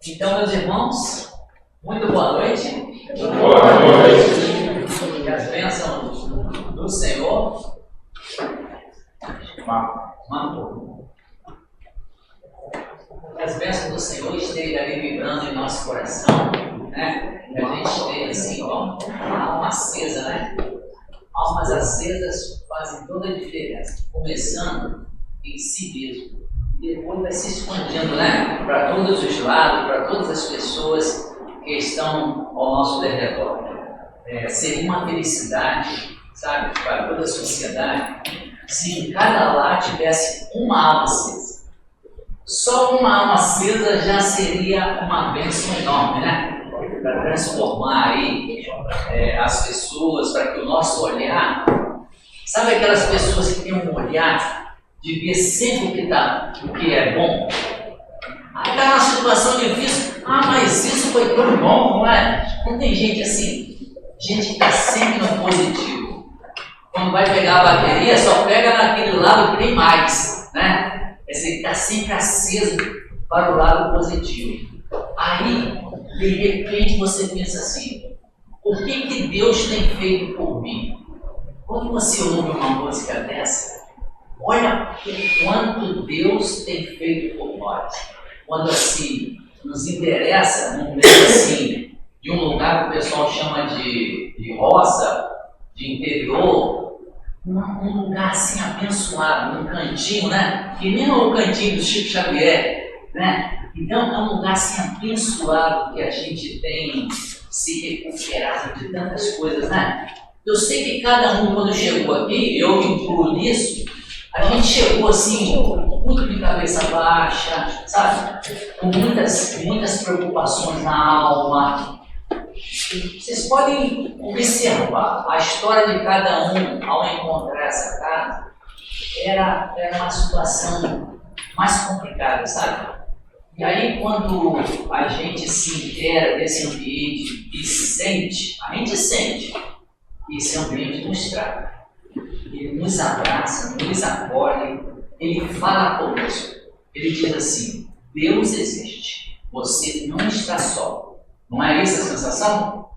Então, meus irmãos, muito boa noite. Boa noite. Que as bênçãos do Senhor que as bênçãos do Senhor estejam ali vibrando em nosso coração, né? Que a gente esteja assim, ó, a alma acesa, né? Almas acesas fazem toda a diferença, começando em si mesmo. E depois vai se expandindo, né? Para todos os lados, para todas as pessoas que estão ao nosso redor. Seria uma felicidade, sabe, para toda a sociedade, se em cada lar tivesse uma alma acesa. Só uma alma acesa já seria uma bênção enorme, né? Para transformar aí as pessoas, para que o nosso olhar, sabe aquelas pessoas que têm um olhar de ver sempre o que é bom? Aí está numa situação difícil, mas isso foi tão bom, não é? Não tem gente assim, gente que está sempre no positivo. Quando vai pegar a bateria, só pega naquele lado que tem mais, né? Esse está sempre aceso para o lado positivo. Aí, de repente, você pensa assim: o que Deus tem feito por mim? Quando você ouve uma música dessa, olha o quanto Deus tem feito por nós. Quando assim nos interessa, num meio assim, de um lugar que o pessoal chama de roça, de interior, um lugar assim abençoado, um cantinho, né? Que nem o cantinho do Chico Xavier, né? Então é um lugar assim abençoado que a gente tem se recuperado de tantas coisas, né? Eu sei que cada um, quando chegou aqui, eu me incluo nisso, a gente chegou assim, muito de cabeça baixa, sabe? Com muitas preocupações na alma. Vocês podem observar a história de cada um ao encontrar essa casa. Era uma situação mais complicada, sabe? E aí, quando a gente se inteira desse ambiente e sente, a gente sente que esse ambiente nos trata. Ele nos abraça, nos acolhe, ele fala conosco. Ele diz assim: Deus existe, você não está só. Não é essa a sensação?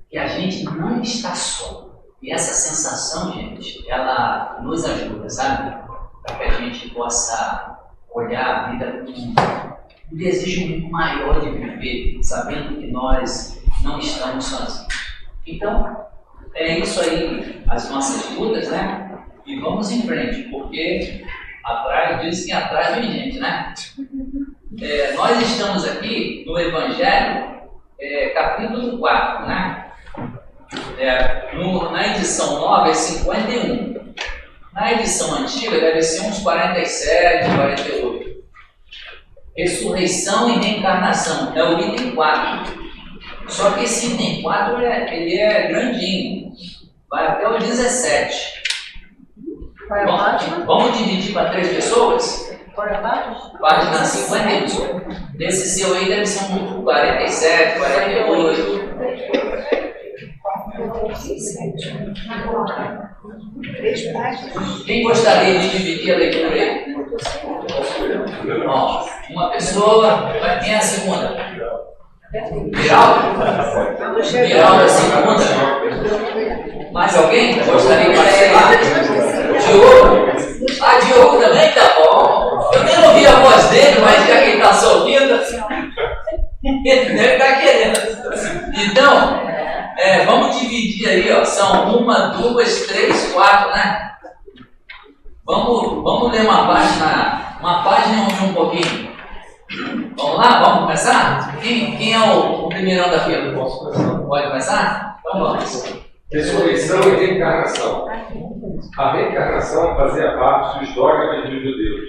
Que a gente não está só. E essa sensação, gente, ela nos ajuda, sabe? Para que a gente possa olhar a vida com um desejo maior de viver, sabendo que nós não estamos sozinhos. Então, é isso aí, as nossas lutas, né? E vamos em frente, porque diz que atrás vem gente, né? Nós estamos aqui no Evangelho, capítulo 4, né? Na edição nova é 51. Na edição antiga deve ser uns 47, 48. Ressurreição e reencarnação, é o item 4. Só que esse item 4 ele é grandinho, vai até o 17. Vamos dividir para 3 pessoas? Página 51. Desse seu aí deve ser um 47, 48. Quem gostaria de dividir a leitura aí? Uma pessoa. Quem é a segunda? Viraldo? Viraldo é a segunda? Mais alguém gostaria de participar? Diogo? Diogo também? Tá bom. Eu nem ouvi a voz dele, mas já que ele está só ouvindo, ele deve estar querendo. Então, vamos dividir aí, ó. São 1, 2, 3, 4, né? Vamos ler uma página e um pouquinho. Vamos lá? Vamos começar? Quem é o primeirão da fila? Pode começar? Então vamos. Ressurreição e reencarnação. A reencarnação fazia parte dos dogmas dos judeus,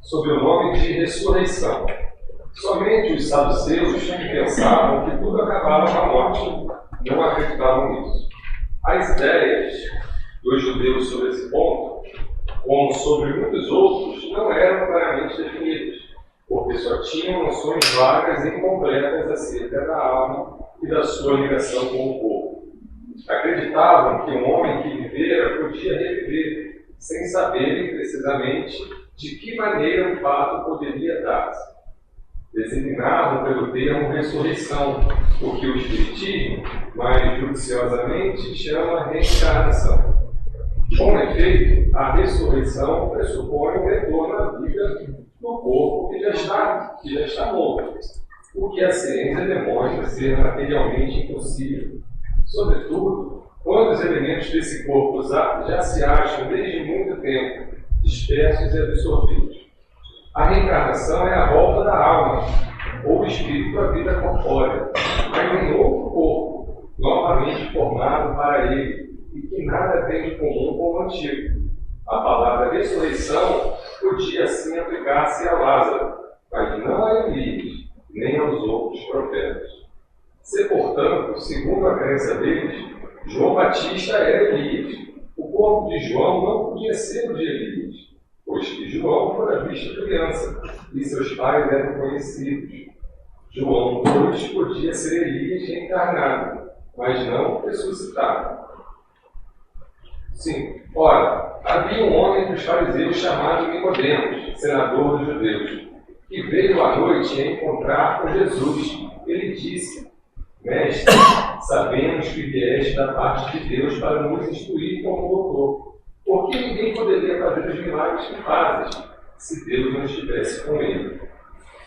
sob o nome de ressurreição. Somente os saduceus que pensavam que tudo acabava com a morte não acreditavam nisso. As ideias dos judeus sobre esse ponto, como sobre muitos outros, não eram claramente definidas, porque só tinham noções vagas e incompletas acerca da alma e da sua ligação com o corpo. Acreditavam que um homem que vivera podia reviver, sem saberem precisamente de que maneira o fato poderia dar-se. designavam pelo termo ressurreição, o que o Espiritismo, mais judiciosamente, chama reencarnação. Com efeito, a ressurreição pressupõe o retorno à vida do corpo que já está morto, o que a ciência demonstra ser materialmente impossível. Sobretudo, quando os elementos desse corpo já se acham desde muito tempo dispersos e absorvidos. A reencarnação é a volta da alma, ou espírito à vida corpórea, mas em outro corpo, novamente formado para ele, e que nada tem de comum com o antigo. A palavra ressurreição podia assim aplicar-se a Lázaro, mas não a Elias, nem aos outros profetas. Se, portanto, segundo a crença deles, João Batista era Elias, o corpo de João não podia ser o de Elias, pois que João fora visto criança, e seus pais eram conhecidos. João, pois, podia ser Elias reencarnado, mas não ressuscitado. Sim. Ora, havia um homem dos fariseus chamado Nicodemos, senador dos judeus, que veio à noite encontrar com Jesus. Ele disse: Mestre, sabemos que vieste da parte de Deus para nos instruir como doutor, porque ninguém poderia fazer os milagres que fazes, se Deus não estivesse com ele.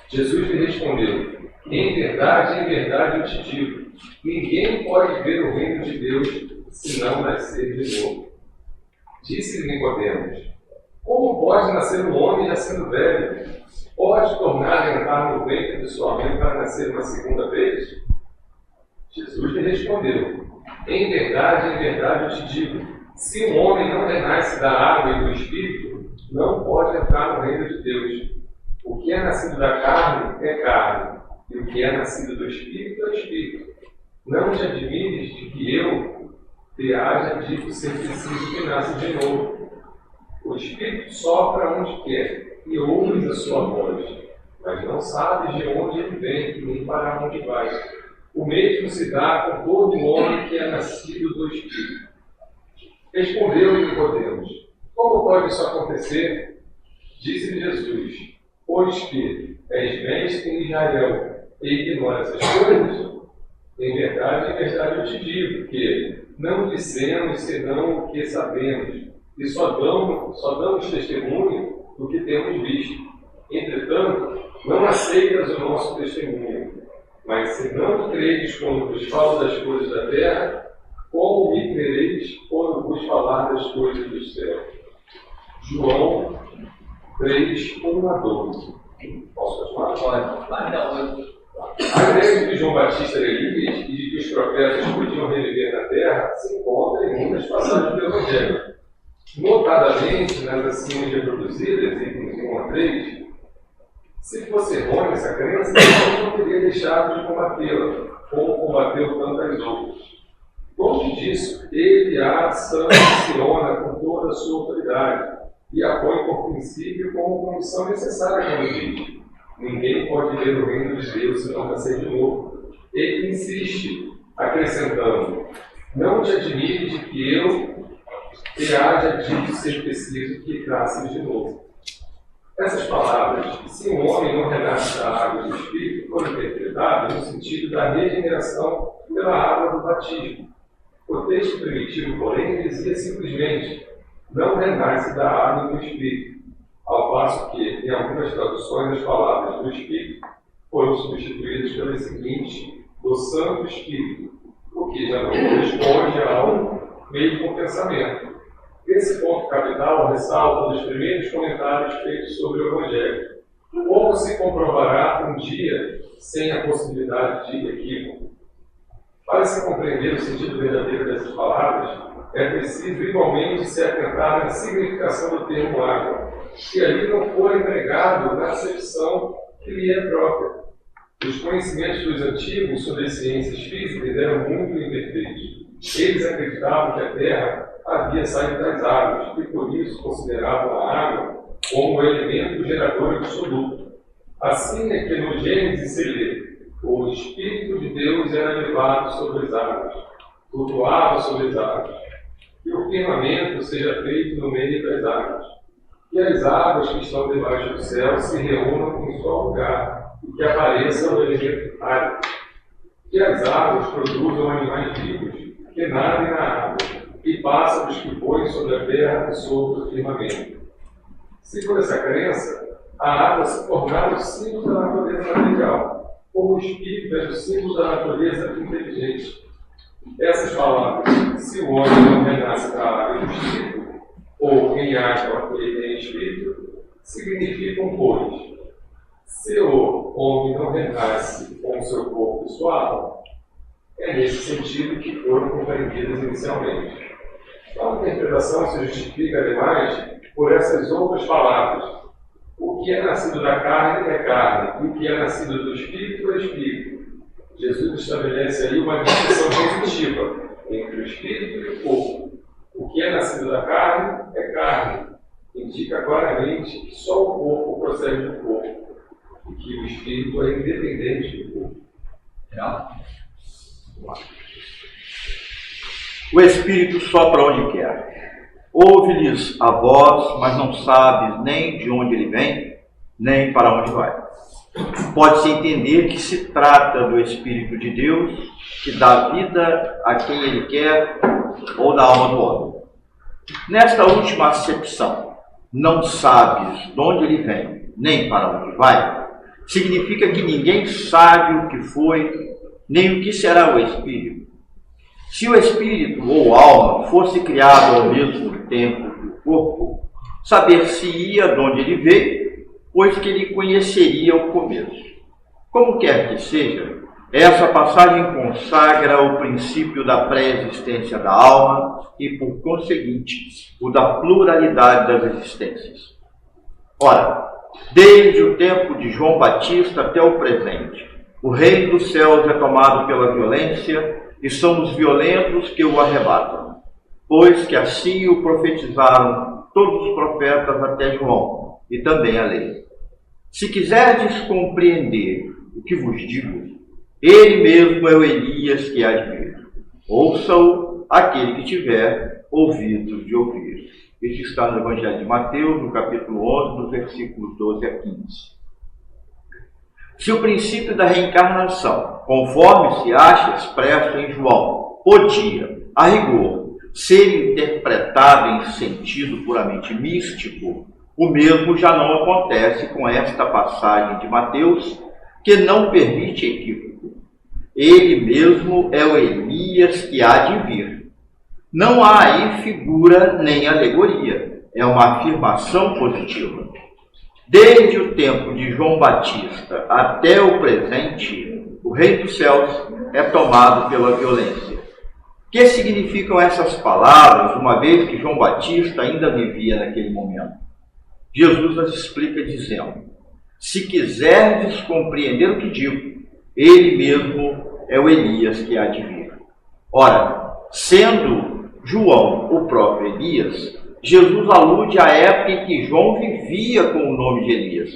Jesus lhe respondeu: em verdade eu te digo, ninguém pode ver o reino de Deus se não nascer de novo. Disse-lhe Nicodemos: como pode nascer um homem já sendo velho? Pode tornar a entrar no ventre de sua mãe para nascer uma segunda vez? Jesus lhe respondeu: em verdade eu te digo, se um homem não renasce da água e do Espírito, não pode entrar no reino de Deus. O que é nascido da carne é carne, e o que é nascido do Espírito é Espírito. Não te admires de que eu te haja dito ser preciso que nasça de novo. O Espírito sopra onde quer, e ouves a sua voz, mas não sabes de onde ele vem, nem para onde vai. O mesmo se dá com todo homem que é nascido do Espírito. Respondeu-lhe Nicodemos: como pode isso acontecer? Disse-lhe Jesus: pois que és mestre em Israel e ignora essas coisas? Em verdade eu te digo que não dissemos senão o que sabemos, e só damos testemunho do que temos visto. Entretanto, não aceitas o nosso testemunho. Mas se não credes quando vos falo das coisas da terra, como me crereis quando vos falar das coisas do céu? João 3, 1 a 12. Posso continuar? Pode. A ideia de que João Batista era Elias e de que os profetas podiam reviver na terra se encontra em muitas passagens do Evangelho. Notadamente, nas acima reproduzidas, itens 1 a 3, se fosse errônea essa crença, ele não teria deixado de combatê-la, como combateu tantas outras. Longe disso, ele a sanciona com toda a sua autoridade e a põe por princípio como condição necessária, como diz: ninguém pode ver o reino de Deus se não nascer de novo. Ele insiste, acrescentando: não te admires de que eu te haja dito ser preciso que nasces de novo. Essas palavras, se um homem não renasce da água e do Espírito, foram interpretadas no sentido da regeneração pela água do batismo. O texto primitivo, porém, dizia simplesmente: não renasce da água e do Espírito, ao passo que, em algumas traduções, as palavras do Espírito foram substituídas pelas seguintes: do Santo Espírito, o que já não corresponde ao mesmo pensamento. Esse ponto capital ressalta um dos primeiros comentários feitos sobre o Evangelho. Como se comprovará um dia sem a possibilidade de equívoco? Para se compreender o sentido verdadeiro dessas palavras, é preciso igualmente se atentar na significação do termo água, que ali não for empregado na acepção que lhe é própria. Os conhecimentos dos antigos sobre as ciências físicas eram muito imperfeitos. Eles acreditavam que a Terra havia saído das águas e por isso consideravam a água como um elemento gerador absoluto. Assim é que no Gênesis se lê: o Espírito de Deus era levado sobre as águas, flutuava sobre as águas, e o firmamento seja feito no meio das águas. que as águas que estão debaixo do céu se reúnam em seu lugar e que apareça o elemento árido. Que as águas produzam animais vivos, que nadem na água, e pássaros que voem sobre a terra e sobre o firmamento. Se por essa crença, a água se tornar o símbolo da natureza material, como o espírito é o símbolo da natureza inteligente. Essas palavras, se o homem não renasce da água e do espírito, ou em água e em espírito, significam pois, se o homem não renasce com o seu corpo e sua alma. É nesse sentido que foram compreendidas inicialmente. A interpretação se justifica, ademais, por essas outras palavras. O que é nascido da carne é carne, e o que é nascido do espírito é espírito. Jesus estabelece aí uma distinção positiva entre o espírito e o corpo. O que é nascido da carne é carne. Indica claramente que só o corpo procede do corpo, e que o espírito é independente do corpo. O Espírito sopra onde quer. Ouve-lhes a voz, mas não sabes nem de onde ele vem, nem para onde vai. Pode-se entender que se trata do Espírito de Deus, que dá vida a quem ele quer, ou da alma do homem. Nesta última acepção, não sabes de onde ele vem, nem para onde vai, significa que ninguém sabe o que foi, nem o que será o Espírito. Se o espírito ou alma fosse criado ao mesmo tempo que o corpo, saber-se-ia de onde ele veio, pois que ele conheceria o começo. Como quer que seja, essa passagem consagra o princípio da pré-existência da alma e, por conseguinte, o da pluralidade das existências. Ora, desde o tempo de João Batista até o presente, o reino dos céus é tomado pela violência, e são os violentos que o arrebatam, pois que assim o profetizaram todos os profetas até João, e também a lei. Se quiserdes compreender o que vos digo, ele mesmo é o Elias que há de vir. Ouça-o aquele que tiver ouvido de ouvir. Isso está no Evangelho de Mateus, no capítulo 11, dos versículos 12 a 15. Se o princípio da reencarnação, conforme se acha expresso em João, podia, a rigor, ser interpretado em sentido puramente místico, o mesmo já não acontece com esta passagem de Mateus, que não permite equívoco. Ele mesmo é o Elias que há de vir. Não há aí figura nem alegoria, é uma afirmação positiva. Desde o tempo de João Batista até o presente, o reino dos céus é tomado pela violência. O que significam essas palavras, uma vez que João Batista ainda vivia naquele momento? Jesus as explica dizendo: se quiserdes compreender o que digo, ele mesmo é o Elias que há de vir. Ora, sendo João o próprio Elias, Jesus alude à época em que João vivia com o nome de Elias.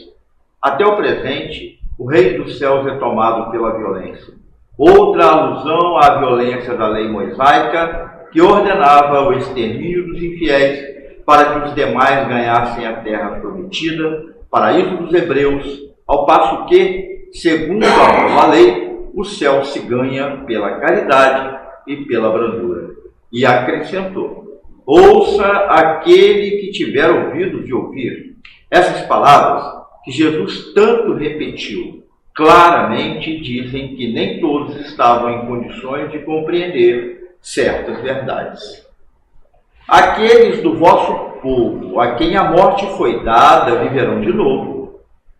Até o presente, o reino dos céus é tomado pela violência. Outra alusão à violência da lei mosaica, que ordenava o extermínio dos infiéis para que os demais ganhassem a terra prometida, paraíso dos hebreus, ao passo que, segundo a nova lei, o céu se ganha pela caridade e pela brandura. E acrescentou: ouça aquele que tiver ouvido de ouvir. Essas palavras, que Jesus tanto repetiu, claramente dizem que nem todos estavam em condições de compreender certas verdades. Aqueles do vosso povo, a quem a morte foi dada, viverão de novo.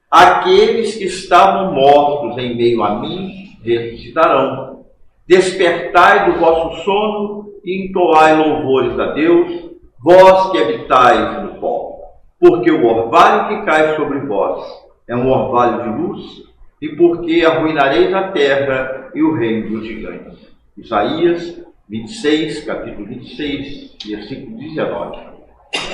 Aqueles que estavam mortos em meio a mim, ressuscitarão. Despertai do vosso sono e entoai louvores a Deus, vós que habitais no pó, porque o orvalho que cai sobre vós é um orvalho de luz, e porque arruinareis a terra e o reino dos gigantes. Isaías 26, capítulo 26, versículo 19.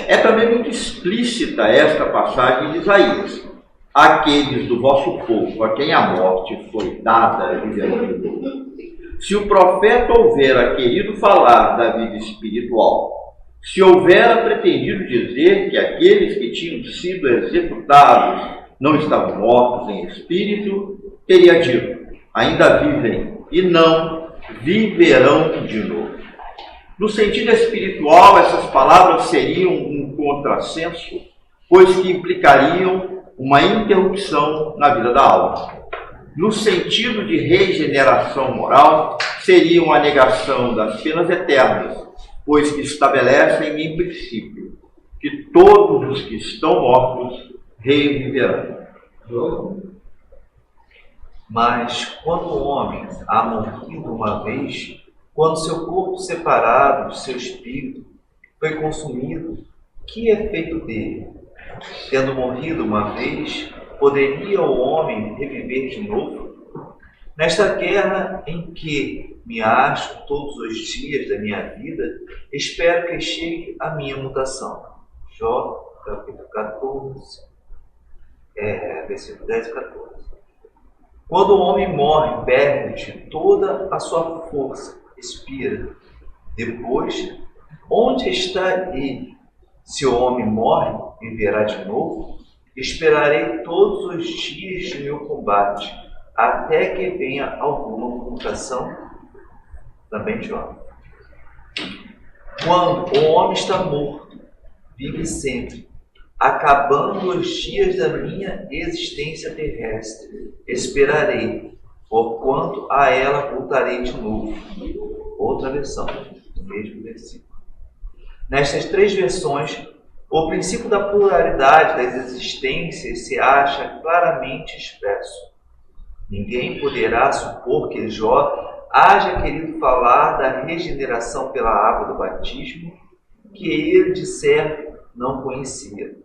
É também muito explícita esta passagem de Isaías: aqueles do vosso povo, a quem a morte foi dada, viverão de novo. Se o profeta houvera querido falar da vida espiritual, Se houvera pretendido dizer que aqueles que tinham sido executados não estavam mortos em espírito, teria dito: ainda vivem e não viverão de novo. No sentido espiritual, essas palavras seriam um contrassenso, pois que implicariam uma interrupção na vida da alma. No sentido de regeneração moral, seriam a negação das penas eternas, pois que estabelecem em princípio que todos os que estão mortos reviverão. Mas quando o homem há morrido uma vez, quando seu corpo separado de seu espírito foi consumido, que é feito dele? Tendo morrido uma vez, poderia o homem reviver de novo? Nesta guerra em que me acho todos os dias da minha vida, espero que chegue a minha mutação. Jó, capítulo 14, versículo 10 e 14. Quando o homem morre, perde toda a sua força, expira. Depois, onde está ele? Se o homem morre, viverá de novo? Esperarei todos os dias de meu combate, até que venha alguma mutação. Também Jó. Quando o homem está morto, vive sempre, acabando os dias da minha existência terrestre. Esperarei, porquanto a ela voltarei de novo. Outra versão, do mesmo versículo. Nestas três versões, o princípio da pluralidade das existências se acha claramente expresso. Ninguém poderá supor que Jó haja querido falar da regeneração pela água do batismo, que ele, de certo, não conhecia.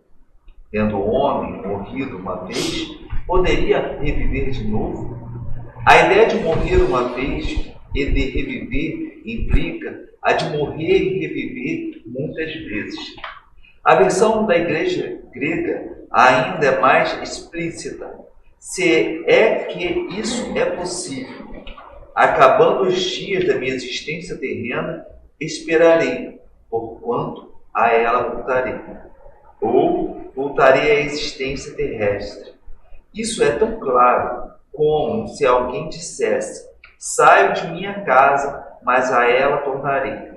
Tendo o homem morrido uma vez, poderia reviver de novo? A ideia de morrer uma vez e de reviver implica a de morrer e reviver muitas vezes. A versão da igreja grega ainda é mais explícita, se é que isso é possível. Acabando os dias da minha existência terrena, esperarei, porquanto a ela voltarei. Ou voltarei à existência terrestre. Isso é tão claro como se alguém dissesse: saio de minha casa, mas a ela tornarei.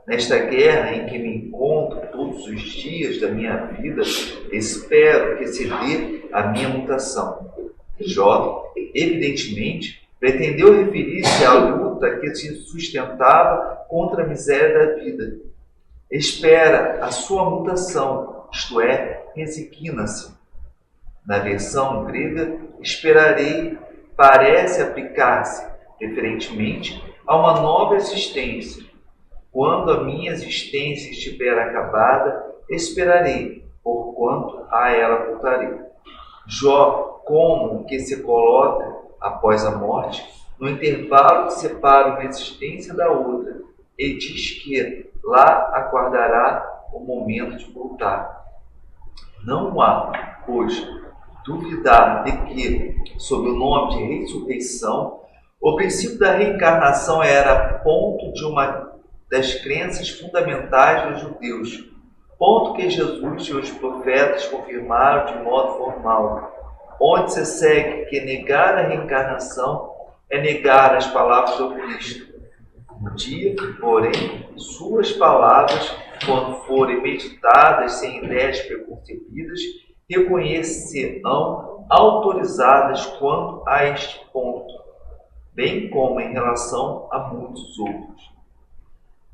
Nesta guerra em que me encontro todos os dias da minha vida, espero que se dê a minha mutação. Jó, evidentemente, pretendeu referir-se à luta que se sustentava contra a miséria da vida. Espera a sua mutação, isto é, resigna-se. Na versão grega, esperarei parece aplicar-se, referentemente, a uma nova existência. Quando a minha existência estiver acabada, esperarei, porquanto a ela voltarei. Jó, como que se coloca, após a morte, no intervalo que separa uma existência da outra, e diz que lá aguardará o momento de voltar. Não há, pois, duvidar de que, sob o nome de ressurreição, o princípio da reencarnação era ponto de uma das crenças fundamentais dos judeus, ponto que Jesus e os profetas confirmaram de modo formal, onde se segue que negar a reencarnação é negar as palavras do Cristo. Um dia, porém, suas palavras, quando forem meditadas sem ideias preconcebidas, reconhecerão autorizadas quanto a este ponto, bem como em relação a muitos outros.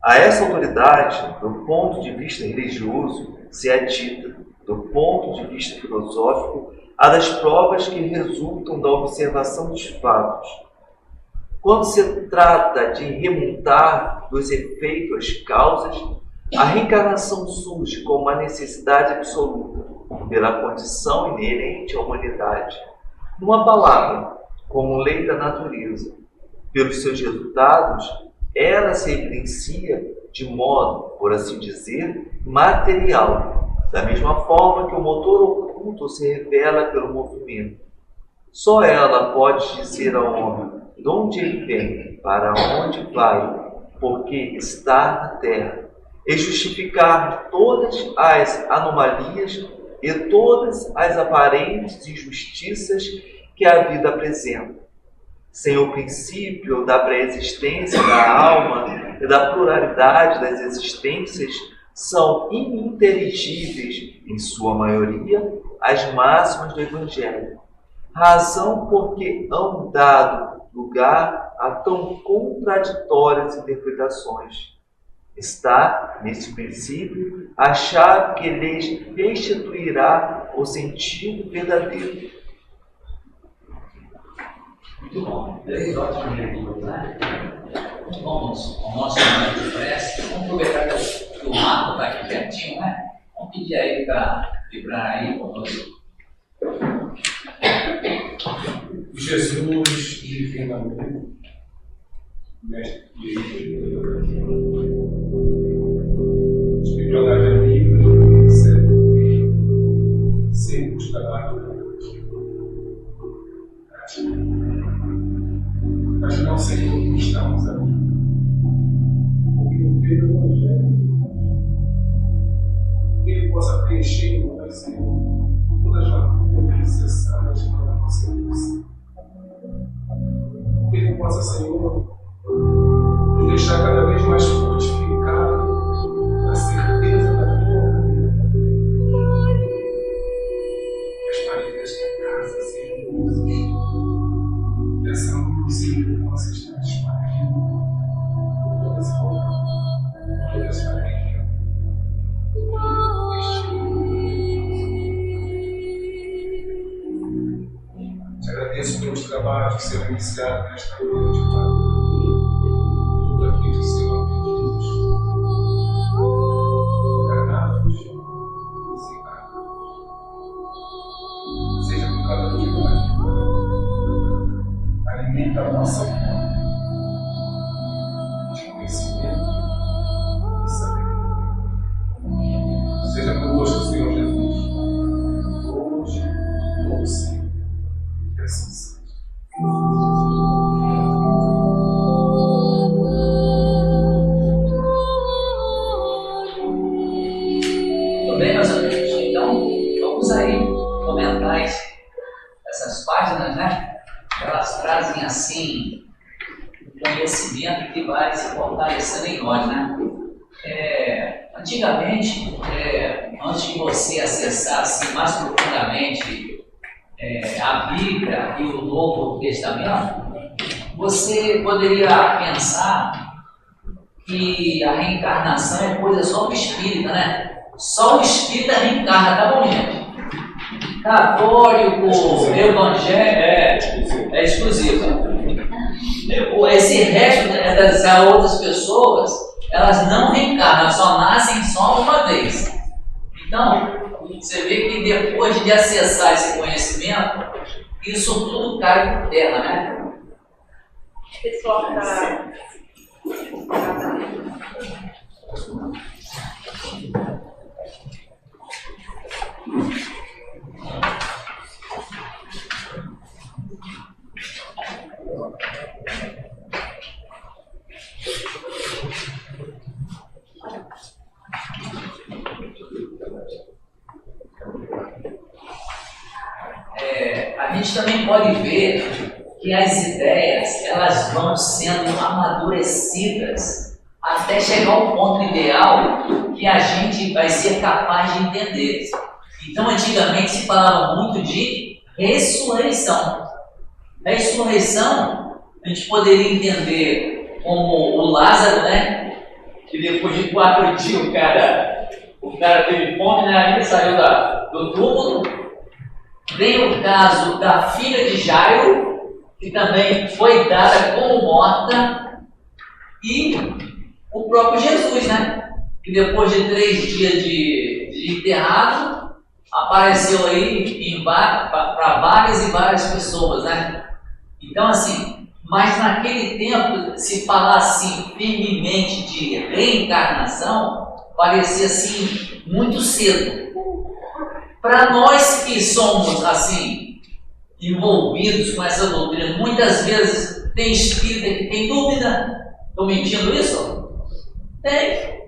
A essa autoridade, do ponto de vista religioso, se adita, do ponto de vista filosófico, a das provas que resultam da observação dos fatos. Quando se trata de remontar dos efeitos às causas, a reencarnação surge como uma necessidade absoluta, pela condição inerente à humanidade. Numa palavra, como lei da natureza. Pelos seus resultados, ela se evidencia de modo, por assim dizer, material, da mesma forma que o motor oculto se revela pelo movimento. Só ela pode dizer ao homem de onde ele vem, para onde vai, porque está na terra. e justificar todas as anomalias e todas as aparentes injustiças que a vida apresenta. Sem o princípio da pré-existência da alma e da pluralidade das existências, são ininteligíveis, em sua maioria, as máximas do Evangelho, razão porque hão dado lugar a tão contraditórias interpretações. Está, nesse princípio, a chave que lhes restituirá o sentido verdadeiro. Muito bom. 3 ótimos leituras, né? Vamos ao nosso momento de prece. Vamos aproveitar que o Marco está aqui pertinho, né? Vamos pedir a ele para vibrar aí conosco. Jesus, divinamente, mestre de espiritualidade amiga, sem buscar mas não sei como estamos aqui, porque não tem o Evangelho, que ele possa preencher em nós, Senhor, todas as lacunas necessárias para a nossa evolução. Que ele possa, Senhor, nos deixar cada vez mais fortificados na certeza da tua vida. Que as paredes desta casa sejam luzes, que essa luz, Senhor, possa estar espalhada por toda essa obra, por toda essa alegria. Te agradeço pelos trabalhos que serão iniciados nesta noite, Pai. Tudo aquilo que serão pedidos, encarnados e desencarnados. Seja por cada dia mais. Alimenta a nossa fome de conhecimento e sabedoria. Seja conosco, Senhor Jesus, hoje e todo sempre. Que assim seja. Tudo bem, meus amigos? Então, vamos aí comentar essas páginas, né? Elas trazem, assim, conhecimento que vai se fortalecendo em nós, né? Antigamente, antes de você acessar assim, mais profundamente a Bíblia e o Novo Testamento, você poderia pensar que a reencarnação é coisa só do espírita, né? Só o espírita reencarna, tá bom, gente? Católico, evangélico, é exclusivo. Esse resto das outras pessoas, elas não reencarnam, só nascem só uma vez. Então, você vê que depois de acessar esse conhecimento, isso tudo cai por terra, né? O pessoal está. A gente também pode ver que as ideias elas vão sendo amadurecidas até chegar ao ponto ideal que a gente vai ser capaz de entender. Então, antigamente se falava muito de ressurreição. Ressurreição, a gente poderia entender como o Lázaro, né? Que depois de 4 dias o cara teve fome, né? Ele saiu do túmulo. Vem o caso da filha de Jairo, que também foi dada como morta, e o próprio Jesus, né? Que depois de 3 dias de enterrado, apareceu aí para várias e várias pessoas, né? Então, assim, mas naquele tempo, se falar assim firmemente de reencarnação, parecia assim muito cedo. Para nós que somos assim envolvidos com essa doutrina, muitas vezes tem espírita que tem dúvida. Estou mentindo isso? Tem.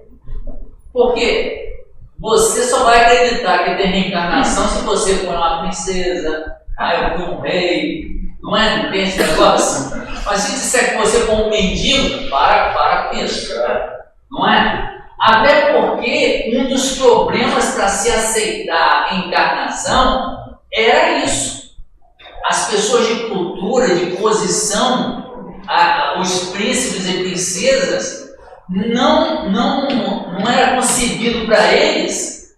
Porque você só vai acreditar que tem reencarnação se você for uma princesa, eu fui um rei, não é? Não tem esse negócio? Mas se disser que você for um mendigo, para com isso, não é? Até porque um dos problemas para se aceitar a encarnação era isso. As pessoas de cultura, de posição, os príncipes e princesas, não era concebido para eles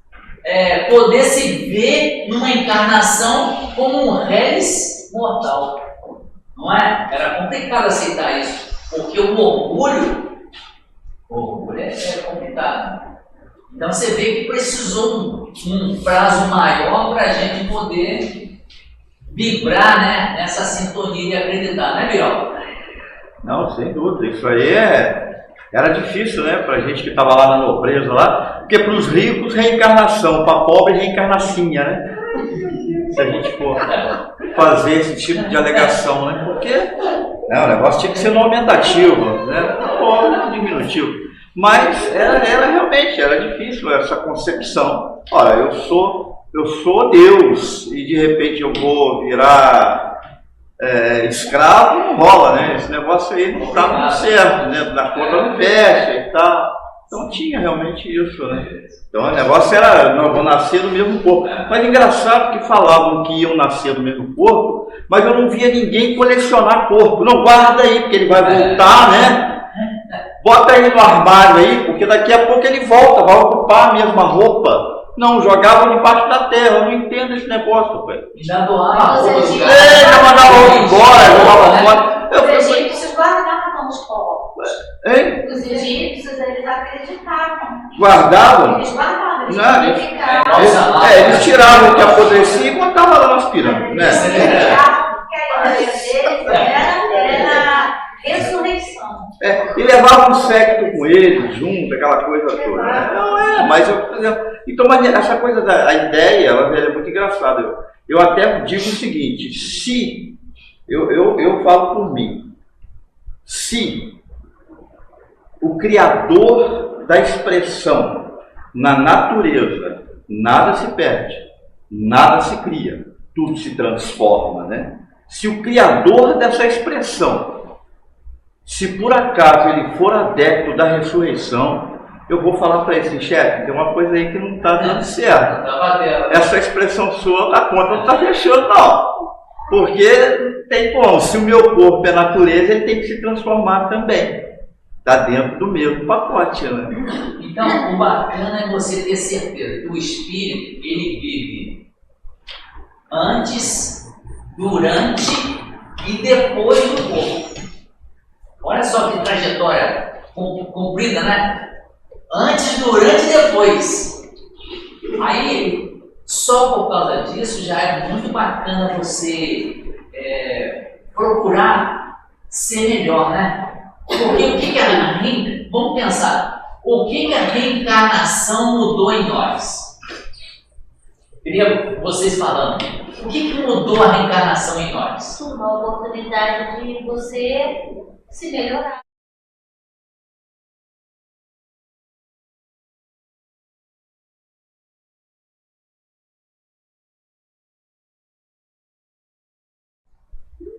poder se ver numa encarnação como um réis mortal. Não é? Era complicado aceitar isso, porque o orgulho é complicado. Então você vê que precisou um prazo maior para a gente poder vibrar, né, nessa sintonia de acreditar, né, Birol? Não, sem dúvida. Isso aí era difícil, né, para a gente que estava lá na nobreza, lá, porque para os ricos, reencarnação, para pobre, reencarnacinha, né? Se a gente for fazer esse tipo de alegação, né? Porque o negócio tinha que ser no aumentativo, né? Ou no diminutivo. Mas realmente era difícil essa concepção. Olha, eu sou Deus e de repente eu vou virar escravo, não rola, né? Esse negócio aí não está muito certo, né? Na conta não fecha e tal. Então tinha realmente isso, né? Então o negócio era, não, vou nascer no mesmo corpo. Mas engraçado que falavam que iam nascer no mesmo corpo, mas eu não via ninguém colecionar corpo. Não, guarda aí, porque ele vai voltar, né? Bota ele no armário aí, porque daqui a pouco ele volta, vai ocupar a mesma roupa. Não, jogavam debaixo da terra, eu não entendo esse negócio, pai. Já doava já mandava outro embora, jogava fora. Os egípcios guardavam os corpos. Hein? Os egípcios, eles acreditavam. Guardavam? Eles guardavam, eles Não, purificavam. eles tiravam o que apodrecia e botavam lá nas pirâmides, né? Eles purificavam, porque a ideia deles era ressurreição. E levavam um séquito com eles, junto, aquela coisa toda. Né? Não mas então, mas essa coisa a ideia, ela é muito engraçada. Eu até digo o seguinte, se, eu falo por mim, se o criador da expressão na natureza, nada se perde, nada se cria, tudo se transforma, né? Se o criador dessa expressão, se por acaso ele for adepto da ressurreição, eu vou falar para ele assim, chefe, tem uma coisa aí que não está dando certo. Essa expressão sua, a conta não está fechando, não. Porque tem como, se o meu corpo é natureza, ele tem que se transformar também. Está dentro do mesmo pacote, né? Então, o bacana é você ter certeza que o espírito, ele vive antes, durante e depois do corpo. Olha só que trajetória comprida, né? Antes, durante e depois. Aí, só por causa disso, já é muito bacana você procurar ser melhor, né? Porque o que é vamos pensar, o que a reencarnação mudou em nós? Queria vocês falando, o que mudou a reencarnação em nós? Uma oportunidade de você se melhorar.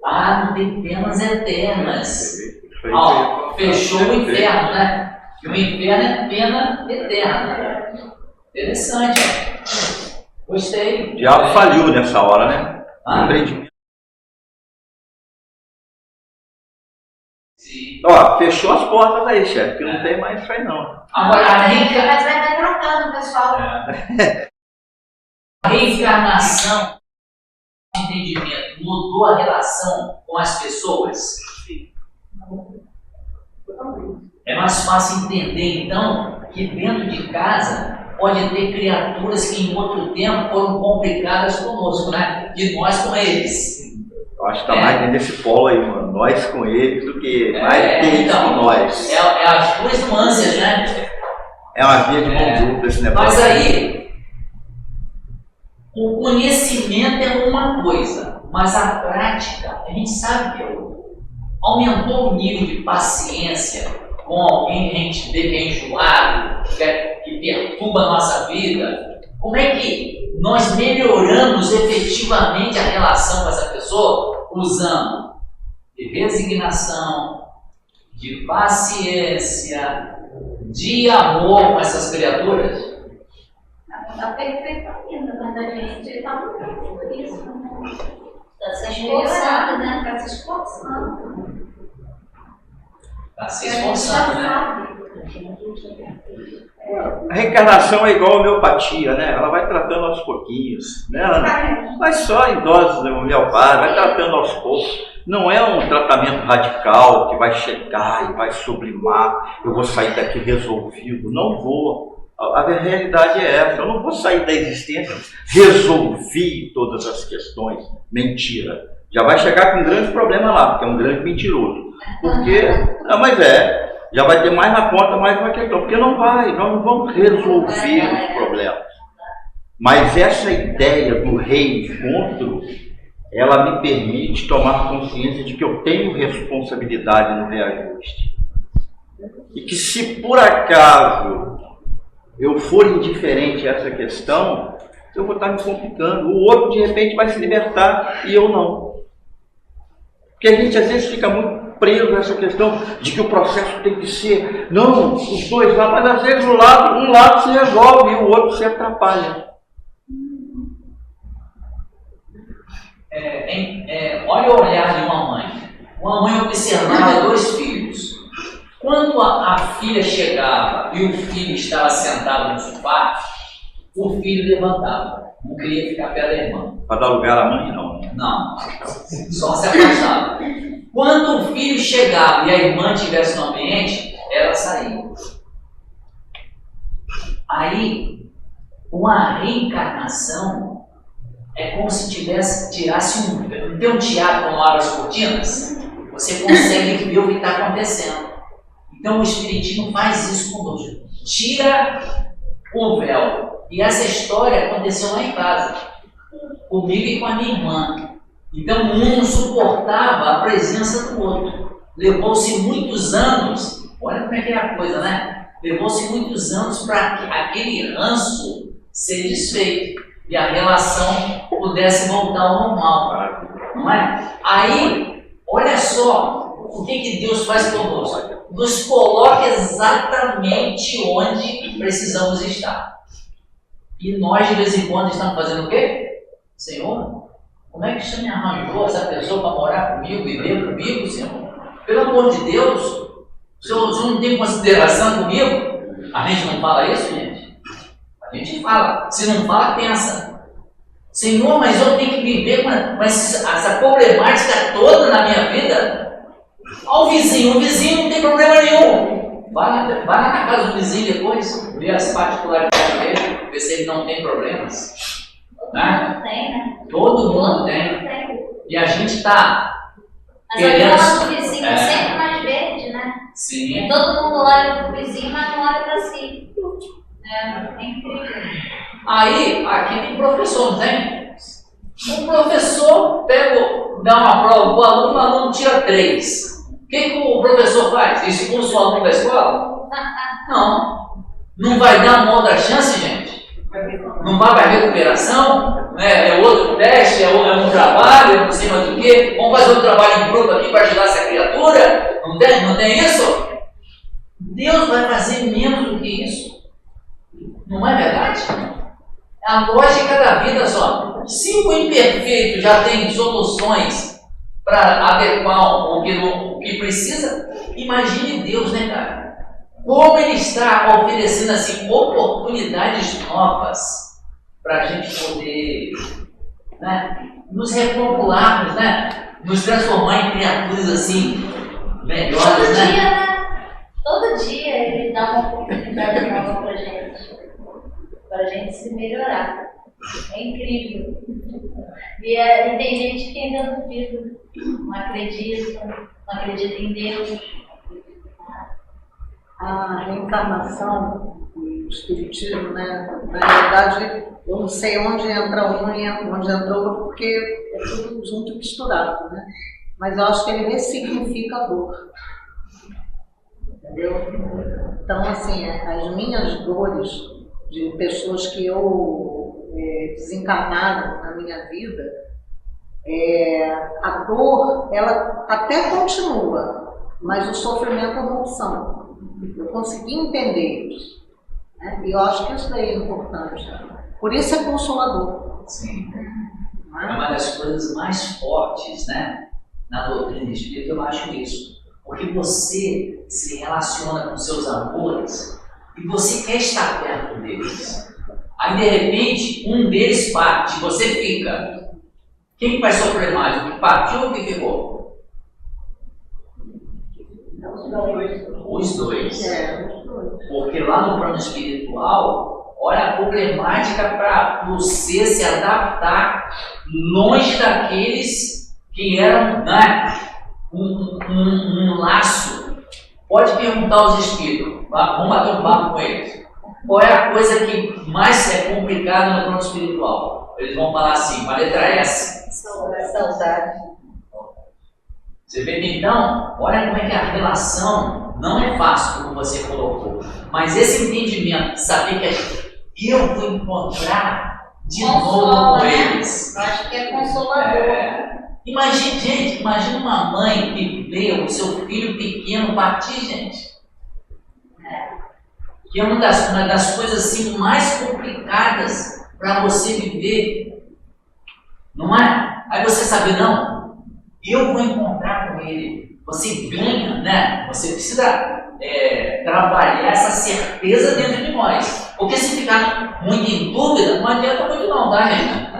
Não tem penas eternas. Fechou o inferno, né? E o inferno é pena eterna. Interessante. Gostei. O diabo faliu nessa hora, né? Sim. Fechou as portas aí, chefe, que não tem mais isso aí, não. Agora, Mas vai tratando, pessoal. A reencarnação, entendimento, mudou a relação com as pessoas? É mais fácil entender, então, que dentro de casa pode ter criaturas que em outro tempo foram complicadas conosco, né? De nós com eles. Eu acho que está mais dentro desse polo aí, mano. Nós com eles do que mais eles então, com nós. É as duas nuances, né? É uma via de mão dupla esse negócio. Mas aí, o conhecimento é uma coisa, mas a prática, a gente sabe que é outra. Aumentou o nível de paciência com alguém que a gente vê que é enjoado, que que perturba a nossa vida, como é que nós melhoramos efetivamente a relação com essa pessoa? Usando de resignação, de paciência, de amor com essas criaturas. Está perfeito ainda, mas a gente está lutando por isso, né? Está se esforçando, né? Está se esforçando. Está se esforçando, né? A reencarnação é igual a homeopatia, né? Ela vai tratando aos pouquinhos, né? Ela vai só em doses homeopáticas, vai tratando aos poucos. Não é um tratamento radical que vai chegar e vai sublimar, eu vou sair daqui resolvido. Não vou. A realidade é essa. Eu não vou sair da existência, resolvi todas as questões. Mentira. Já vai chegar com um grande problema lá, porque é um grande mentiroso. Porque, não, mas já vai ter mais na conta, mais uma questão. Porque nós não vamos resolver os problemas. Mas essa ideia do reencontro, ela me permite tomar consciência de que eu tenho responsabilidade no reajuste. E que se por acaso eu for indiferente a essa questão, eu vou estar me complicando. O outro, de repente, vai se libertar e eu não. Porque a gente, às vezes, fica muito preso nessa questão de que o processo tem que ser, não, os dois lá, mas às vezes um lado se resolve e o outro se atrapalha. Olha o olhar de uma mãe. Uma mãe observava dois filhos. Quando a filha chegava e o filho estava sentado no sofá, o filho levantava. Não queria ficar perto da irmã. Para dar lugar à mãe, não. Não, só se afastava. Quando o filho chegava e a irmã estivesse no ambiente, ela saía. Aí, uma reencarnação é como se tirasse um teatro como abre as cortinas, você consegue ver o que está acontecendo. Então o Espiritismo faz isso conosco. Tira o véu. E essa história aconteceu lá em casa, comigo e com a minha irmã. Então um não suportava a presença do outro. Levou-se muitos anos, olha como é que é a coisa, né? Levou-se muitos anos para aquele ranço ser desfeito e a relação pudesse voltar ao normal, não é? Aí, olha só o que Deus faz conosco. Nos coloca exatamente onde precisamos estar. E nós, de vez em quando, estamos fazendo o quê? Senhor, como é que você me arranjou essa pessoa para morar comigo, viver comigo, Senhor? Pelo amor de Deus, o senhor não tem consideração comigo? A gente não fala isso, gente? A gente fala. Se não fala, pensa. Senhor, mas eu tenho que viver com essa problemática toda na minha vida? Olha o vizinho não tem problema nenhum. Vai lá na casa do vizinho depois, ver as particularidades dele, ver se ele não tem problemas. Né? Tem, né? Todo mundo tem. E a gente está Mas a querendo... grama do vizinho é sempre mais verde, né? Sim. Todo mundo olha para o vizinho, mas não olha para si. É incrível. Aí, aqui tem professor, não tem? O professor dá uma prova para o aluno tira 3. O que o professor faz? Expulsa o aluno da escola? Não. Não vai dar uma outra chance, gente? Não vai para recuperação? É outro teste, é um trabalho, não sei mais o quê. Vamos fazer um trabalho em grupo aqui para ajudar essa criatura? Não tem isso? Deus vai fazer menos do que isso. Não é verdade? É a lógica da vida só. Se o imperfeito já tem soluções para adequar o que precisa, imagine Deus, né, cara? Como Ele está oferecendo assim oportunidades novas para a gente poder, né, nos reformularmos, né, nos transformar em criaturas assim melhores, Todo né? dia, né? Todo dia Ele dá uma oportunidade nova para a gente se melhorar. É incrível. E tem gente que ainda duvida, não acredita em Deus. A reencarnação, o espiritismo, né? Na realidade, eu não sei onde entra um e onde entra outro, porque é tudo junto e misturado, né? Mas eu acho que ele ressignifica a dor. Entendeu? Então, assim, as minhas dores de pessoas que eu desencarnaram na minha vida, a dor, ela até continua, mas o sofrimento é uma opção. Eu consegui entender isso, né? E eu acho que isso daí é importante. Por isso é consolador. Sim. Não É é? uma das coisas mais fortes, né, na doutrina espírita, eu acho isso. Porque você se relaciona com seus amores e você quer estar perto deles. Aí, de repente, um deles parte, você fica. Quem que vai sofrer mais? O que partiu ou o que ficou? Os dois. Porque lá no plano espiritual, olha a problemática para você se adaptar longe daqueles que eram, né, um laço. Pode perguntar aos espíritos, vamos bater um papo com eles. Qual é a coisa que mais é complicada no plano espiritual? Eles vão falar assim, com a letra S. Saudade. Você vê que então, olha como é que a relação não é fácil, como você colocou. Mas esse entendimento, saber que eu vou encontrar de novo com eles. Eu acho que é consolador. Imagina, gente, imagina uma mãe que vê o seu filho pequeno partir, gente. Que é uma das coisas assim mais complicadas para você viver. Não é? Aí você sabe, não, eu vou encontrar com ele. Você ganha, né? Você precisa trabalhar essa certeza dentro de nós. Porque se ficar muito em dúvida, não adianta muito não, tá, gente?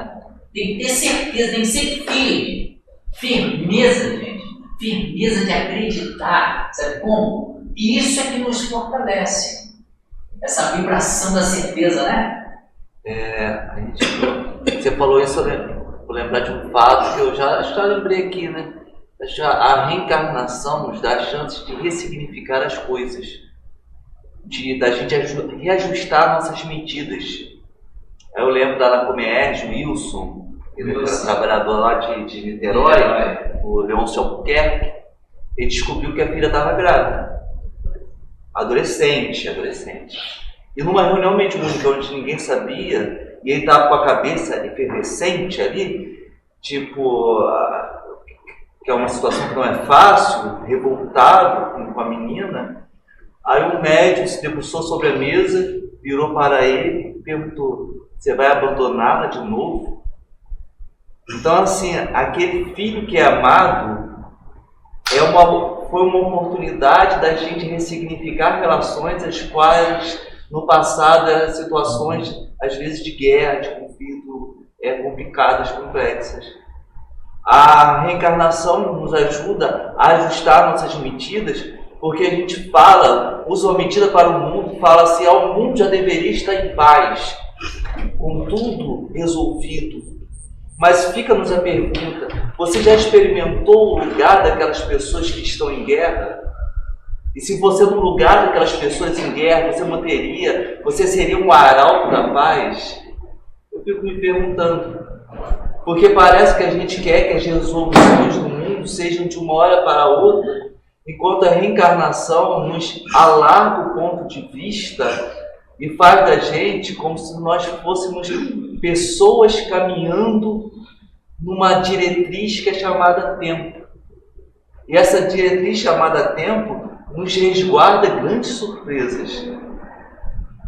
Tem que ter certeza, tem que ser firme. Firmeza, gente. Firmeza de acreditar. Sabe como? E isso é que nos fortalece. Essa vibração da certeza, né? Você falou isso, vou lembrar de um fato que eu já lembrei aqui, né? A reencarnação nos dá a chance de ressignificar as coisas, da gente reajustar nossas medidas. Eu lembro da Comércio, Wilson, ele era trabalhador lá de Niterói, o Leôncio Albuquerque. Ele descobriu que a filha estava grávida, adolescente. E numa reunião mediúnica onde ninguém sabia, e ele estava com a cabeça efervescente ali, tipo, que é uma situação que não é fácil, revoltado com a menina. Aí o médium se debruçou sobre a mesa, virou para ele e perguntou: você vai abandoná-la de novo? Então, assim, aquele filho que é amado foi uma oportunidade da gente ressignificar relações as quais no passado eram situações, às vezes, de guerra, de conflito, complicadas, complexas. A reencarnação nos ajuda a ajustar nossas medidas, porque a gente usa uma medida para o mundo, fala assim: o mundo já deveria estar em paz, com tudo resolvido. Mas fica-nos a pergunta: você já experimentou o lugar daquelas pessoas que estão em guerra? E se você no lugar daquelas pessoas em guerra, você seria um arauto da paz? Eu fico me perguntando. Porque parece que a gente quer que as resoluções do mundo sejam de uma hora para a outra, enquanto a reencarnação nos alarga o ponto de vista e faz da gente como se nós fôssemos pessoas caminhando numa diretriz que é chamada tempo. E essa diretriz chamada tempo nos resguarda grandes surpresas.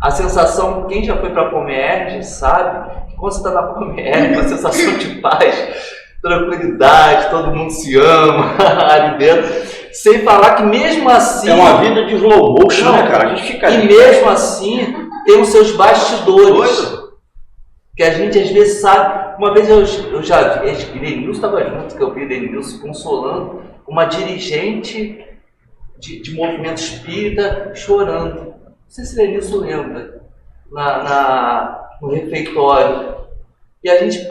A sensação, quem já foi para a Comércio sabe, que quando você está na Comércio, uma sensação de paz, tranquilidade, todo mundo se ama ali dentro. Sem falar que mesmo assim... É uma vida de slow motion, né, cara? A gente fica ali. E mesmo assim, tem os seus bastidores. Que a gente às vezes sabe. Uma vez eu já vi, acho que Edenilson estava junto, que eu vi Edenilson consolando uma dirigente de movimento espírita chorando. Não sei se Edenilson lembra, no refeitório. E a gente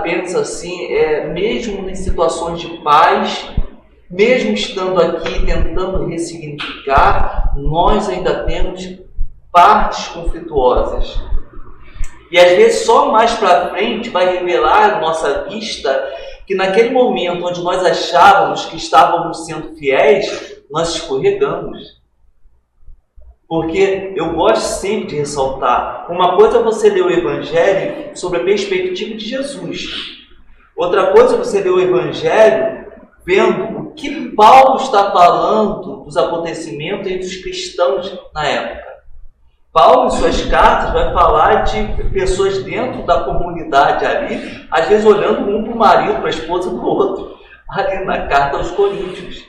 pensa assim, mesmo em situações de paz, mesmo estando aqui tentando ressignificar, nós ainda temos partes conflituosas. E às vezes só mais para frente vai revelar a nossa vista que naquele momento onde nós achávamos que estávamos sendo fiéis, nós escorregamos. Porque eu gosto sempre de ressaltar. Uma coisa é você ler o Evangelho sobre a perspectiva de Jesus. Outra coisa é você ler o Evangelho vendo o que Paulo está falando dos acontecimentos entre os cristãos na época. Paulo, em suas cartas, vai falar de pessoas dentro da comunidade ali, às vezes olhando um para o marido, para a esposa do outro, ali na carta aos Coríntios.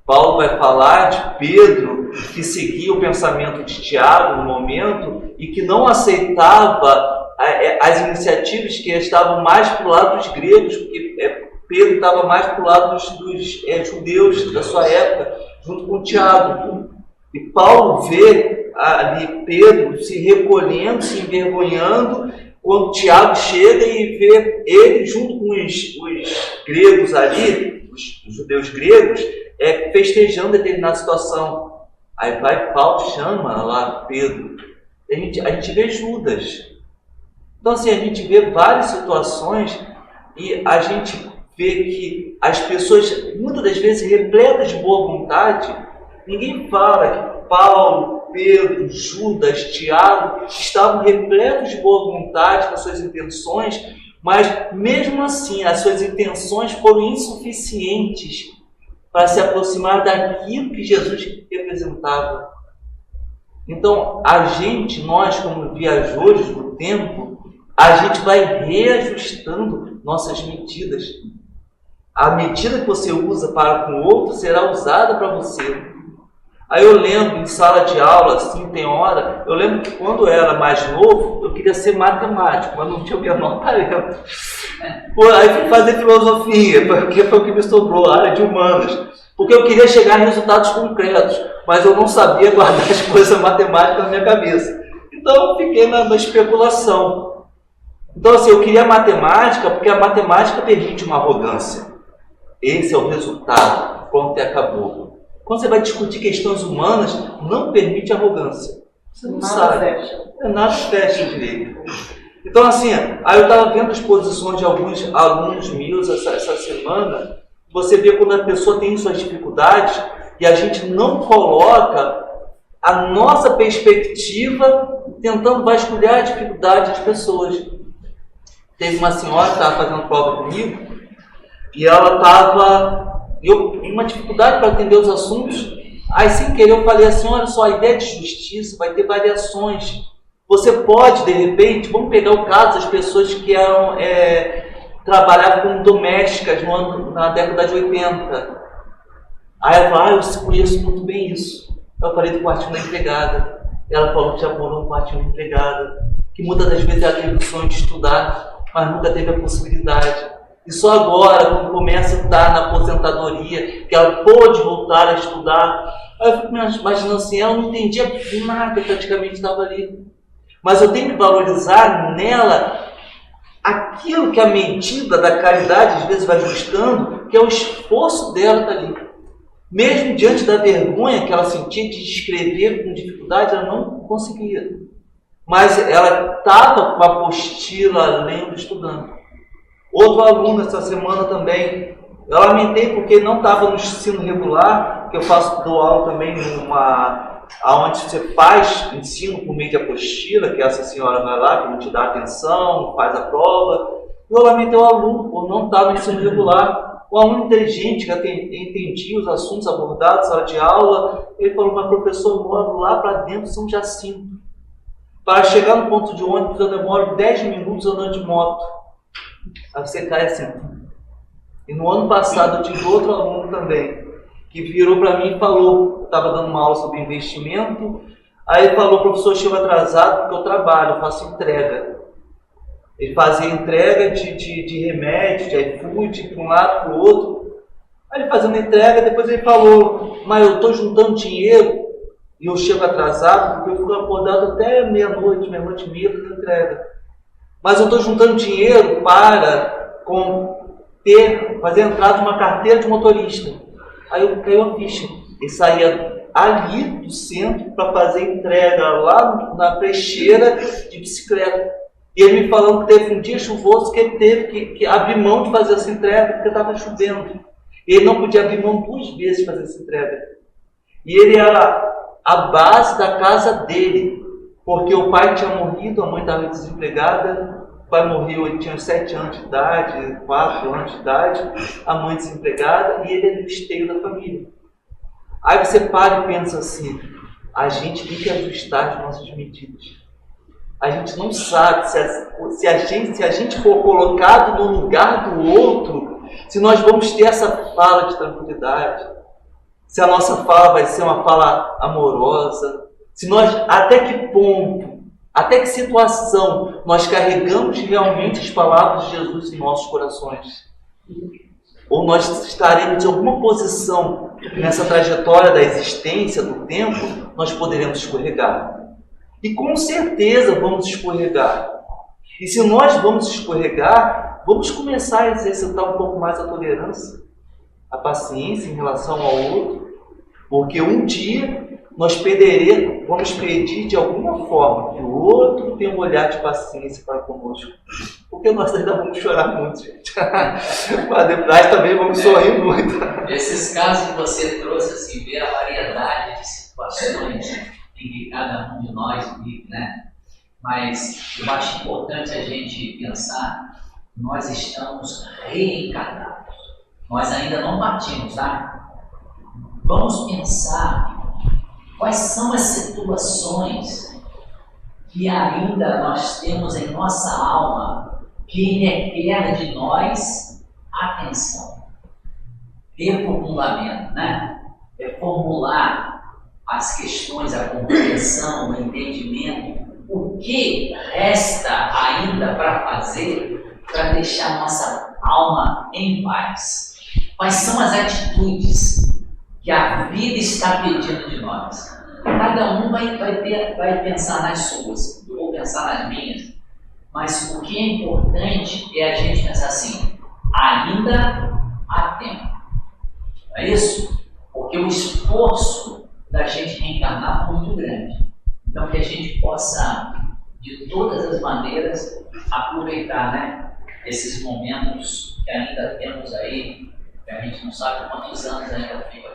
Paulo vai falar de Pedro, que seguia o pensamento de Tiago no momento e que não aceitava as iniciativas que estavam mais para o lado dos gregos, porque Pedro estava mais para o lado dos judeus da sua época, junto com Tiago. E Paulo vê ali Pedro se recolhendo, se envergonhando, quando Tiago chega e vê ele junto com os gregos ali, os judeus gregos, festejando determinada situação. Aí vai Paulo, chama lá Pedro. A gente vê Judas. Então assim, a gente vê várias situações e a gente vê que as pessoas, muitas das vezes, repletas de boa vontade, ninguém fala que Paulo, Pedro, Judas, Tiago estavam repletos de boa vontade com as suas intenções, mas mesmo assim as suas intenções foram insuficientes para se aproximar daquilo que Jesus representava. Então, nós como viajores do tempo, a gente vai reajustando nossas medidas. A medida que você usa para com o outro será usada para você. Aí eu lembro, em sala de aula, assim, tem hora, eu lembro que quando eu era mais novo, eu queria ser matemático, mas não tinha o menor talento. Aí fui fazer filosofia, porque foi o que me sobrou, a área de humanas. Porque eu queria chegar em resultados concretos, mas eu não sabia guardar as coisas matemáticas na minha cabeça. Então eu fiquei na especulação. Então assim, eu queria matemática, porque a matemática permite uma arrogância. Esse é o resultado, pronto e acabou. Quando você vai discutir questões humanas, não permite arrogância. Você não sabe. Nada fecha direito. Então assim, aí eu estava vendo as posições de alguns alunos meus essa semana. Você vê quando a pessoa tem suas dificuldades e a gente não coloca a nossa perspectiva tentando vasculhar a dificuldade das pessoas. Teve uma senhora que estava fazendo prova comigo e ela estava... Eu tinha uma dificuldade para entender os assuntos. Aí, sem querer, eu falei assim, olha só, a ideia de justiça vai ter variações. Você pode, de repente, vamos pegar o caso das pessoas que eram... trabalhava como domésticas na década de 80. Aí ela falou, eu conheço muito bem isso. Eu falei do quartinho da empregada. Ela falou que já morou no quartinho da empregada, que muitas das vezes ela teve o sonho de estudar, mas nunca teve a possibilidade. E só agora, quando começa a estar na aposentadoria, que ela pôde voltar a estudar. Aí eu fico me imaginando assim, ela não entendia nada praticamente estava ali. Mas eu tenho que valorizar nela aquilo que a medida da caridade às vezes vai ajustando, que é o esforço dela estar ali. Mesmo diante da vergonha que ela sentia de escrever com dificuldade, ela não conseguia. Mas ela estava com a apostila lendo, estudando. Outro aluno essa semana também, eu lamentei porque não estava no ensino regular, que eu dou aula também onde você faz ensino por meio de apostila, que essa senhora vai lá, que não te dá atenção, faz a prova. Eu lamentei o aluno por não estar no ensino regular. O aluno inteligente, que entendia os assuntos abordados na sala de aula, ele falou, mas professor, eu moro lá para dentro de São Jacinto. Para chegar no ponto de ônibus, eu demoro 10 minutos andando de moto. Aí você cai assim. E no ano passado eu tive outro aluno também, que virou para mim e falou, estava dando uma aula sobre investimento, aí ele falou, professor, eu chego atrasado porque eu trabalho, eu faço entrega. Ele fazia entrega de remédio, de iFood, para um lado, para o outro. Aí ele fazendo entrega, depois ele falou, mas eu estou juntando dinheiro e eu chego atrasado porque eu fico acordado até meia-noite e meia fazendo entrega. Mas eu estou juntando dinheiro para fazer a entrada de uma carteira de motorista. Aí eu caiu a ficha. Ele saía ali do centro para fazer entrega lá na peixeira de bicicleta. E ele me falando que teve um dia chuvoso que ele teve que abrir mão de fazer essa entrega porque estava chovendo. Ele não podia abrir mão 2 vezes de fazer essa entrega. E ele era a base da casa dele, porque o pai tinha morrido, a mãe estava desempregada, o pai morreu, ele tinha 7 anos de idade, 4 anos de idade, a mãe desempregada, e ele era o esteio da família. Aí você para e pensa assim, a gente tem que ajustar as nossas medidas. A gente não sabe se a gente for colocado no lugar do outro, se nós vamos ter essa fala de tranquilidade, se a nossa fala vai ser uma fala amorosa, se nós, até que ponto, até que situação nós carregamos realmente as palavras de Jesus em nossos corações. Ou nós estaremos em alguma posição nessa trajetória da existência, do tempo, nós poderemos escorregar. E com certeza vamos escorregar. E se nós vamos escorregar, vamos começar a exercitar um pouco mais a tolerância, a paciência em relação ao outro, porque um dia nós vamos pedir de alguma forma que o outro tenha um olhar de paciência para conosco. Porque nós ainda vamos chorar muito, gente. Mas depois também vamos sorrir muito. Esses casos que você trouxe, assim, ver a variedade de situações em que cada um de nós vive, né? Mas eu acho importante a gente pensar, nós estamos reencarnados. Nós ainda não partimos, tá? Vamos pensar quais são as situações que ainda nós temos em nossa alma que requer de nós atenção, reformulamento, né? Reformular as questões, a compreensão, o entendimento, o que resta ainda para fazer para deixar nossa alma em paz. Quais são as atitudes que a vida está pedindo de nós? Cada um vai pensar nas suas, eu vou pensar nas minhas, mas o que é importante é a gente pensar assim, ainda há tempo. Não é isso? Porque o esforço da gente reencarnar foi muito grande. Então que a gente possa, de todas as maneiras, aproveitar, né, esses momentos que ainda temos aí, que a gente não sabe quantos anos ainda fica